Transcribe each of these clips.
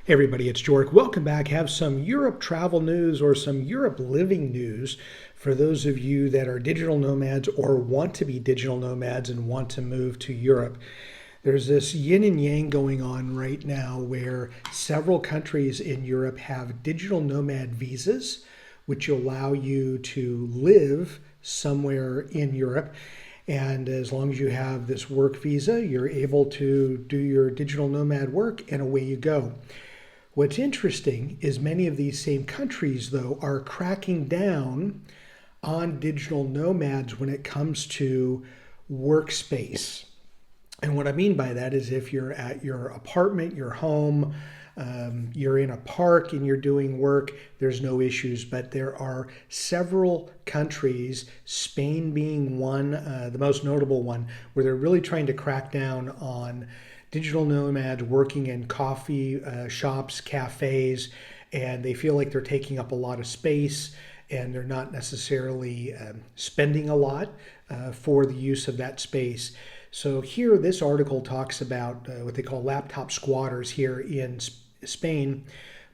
Hey everybody, it's Joric. Welcome back. Have some Europe travel news or some Europe living news for those of you that are digital nomads or want to be digital nomads and want to move to Europe. There's this yin and yang going on right now where several countries in Europe have digital nomad visas, which allow you to live somewhere in Europe. And as long as you have this work visa, you're able to do your digital nomad work and away you go. What's interesting is many of these same countries, though, are cracking down on digital nomads when it comes to workspace. And what I mean by that is if you're at your apartment, your home, you're in a park and you're doing work, there's no issues. But there are several countries, Spain being one, the most notable one, where they're really trying to crack down on digital nomads working in coffee shops, cafes, and they feel like they're taking up a lot of space and they're not necessarily spending a lot for the use of that space. So here, this article talks about what they call laptop squatters here in Spain,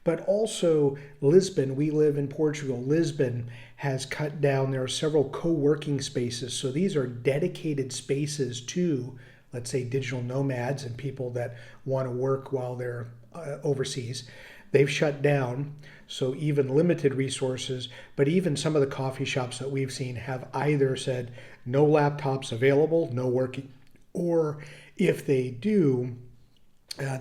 but also Lisbon. We live in Portugal. Lisbon has cut down. There are several co-working spaces. So these are dedicated spaces to, let's say, digital nomads and people that want to work while they're overseas. They've shut down, so even limited resources, but even some of the coffee shops that we've seen have either said no laptops available, no working, or if they do,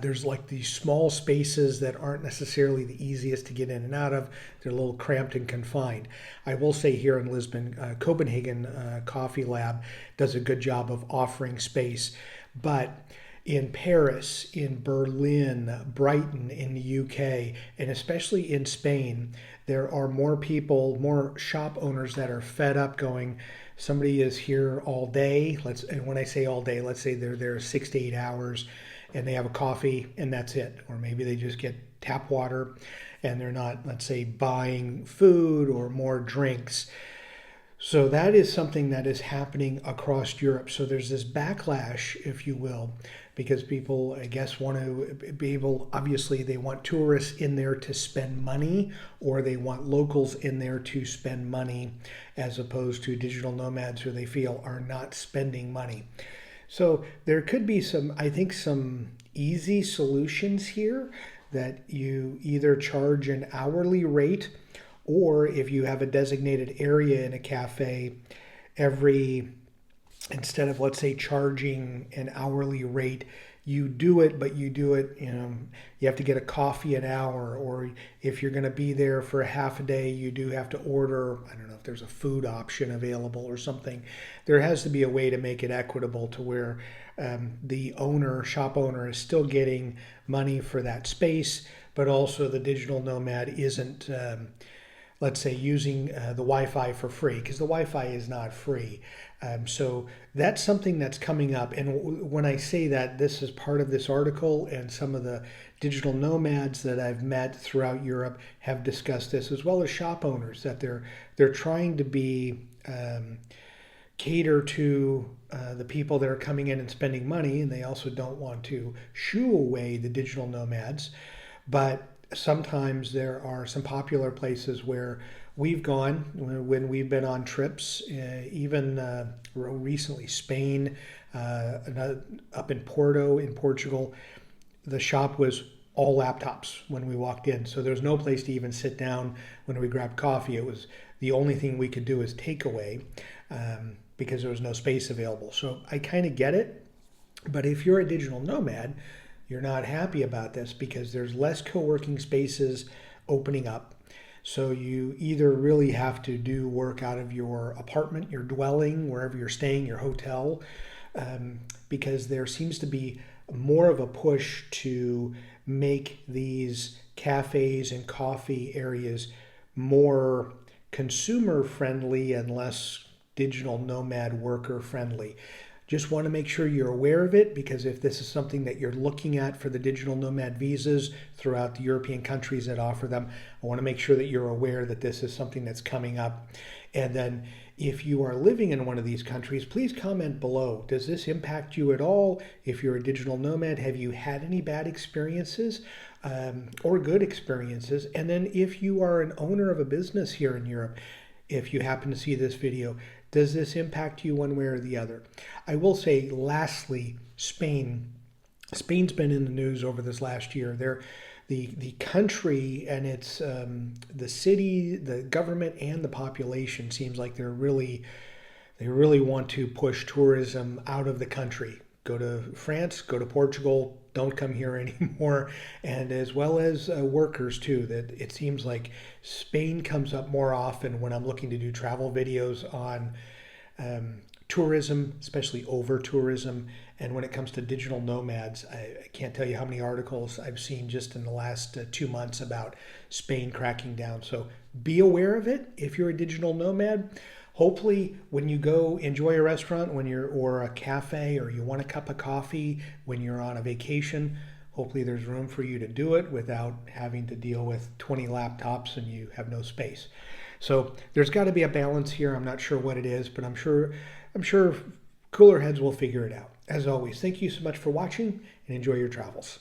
there's like these small spaces that aren't necessarily the easiest to get in and out of. They're a little cramped and confined. I will say here in Lisbon, Copenhagen Coffee Lab does a good job of offering space. But in Paris, in Berlin, Brighton, in the UK, and especially in Spain, there are more people, more shop owners that are fed up going, somebody is here all day. And when I say all day, let's say they're there 6 to 8 hours and they have a coffee and that's it. Or maybe they just get tap water and they're not, let's say, buying food or more drinks. So that is something that is happening across Europe. So there's this backlash, if you will, because people, I guess, want to be able, obviously, they want tourists in there to spend money, or they want locals in there to spend money, as opposed to digital nomads who they feel are not spending money. So there could be some, I think, some easy solutions here that you either charge an hourly rate, or if you have a designated area in a cafe, instead of, let's say, charging an hourly rate, you do it, but you do it, you have to get a coffee an hour, or if you're going to be there for a half a day, you do have to order, I don't know if there's a food option available or something. There has to be a way to make it equitable to where the shop owner is still getting money for that space, but also the digital nomad isn't, let's say, using the Wi-Fi for free, because the Wi-Fi is not free. So that's something that's coming up. And when I say that, this is part of this article, and some of the digital nomads that I've met throughout Europe have discussed this, as well as shop owners, that they're trying to be cater to the people that are coming in and spending money, and they also don't want to shoo away the digital nomads. But sometimes there are some popular places where we've gone when we've been on trips, even recently Spain, up in Porto in Portugal. The shop was all laptops when we walked in, so there's no place to even sit down when we grabbed coffee. It was the only thing we could do is takeaway because there was no space available. So I kind of get it, but if you're a digital nomad, you're not happy about this because there's less co-working spaces opening up. So you either really have to do work out of your apartment, your dwelling, wherever you're staying, your hotel, because there seems to be more of a push to make these cafes and coffee areas more consumer friendly and less digital nomad worker friendly. Just want to make sure you're aware of it, because if this is something that you're looking at for the digital nomad visas throughout the European countries that offer them, I want to make sure that you're aware that this is something that's coming up. And then if you are living in one of these countries, please comment below. Does this impact you at all? If you're a digital nomad, have you had any bad experiences? or good experiences. And then if you are an owner of a business here in Europe, if you happen to see this video, does this impact you one way or the other? I will say, lastly, Spain. Spain's been in the news over this last year. The country and its the city, the government, and the population seems like they really want to push tourism out of the country. Go to France, go to Portugal, don't come here anymore. And as well as workers too, that it seems like Spain comes up more often when I'm looking to do travel videos on tourism, especially over tourism. And when it comes to digital nomads, I can't tell you how many articles I've seen just in the last 2 months about Spain cracking down. So be aware of it if you're a digital nomad. Hopefully, when you go enjoy a restaurant, or a cafe, or you want a cup of coffee when you're on a vacation, hopefully there's room for you to do it without having to deal with 20 laptops and you have no space. So there's got to be a balance here. I'm not sure what it is, but I'm sure cooler heads will figure it out. As always, thank you so much for watching and enjoy your travels.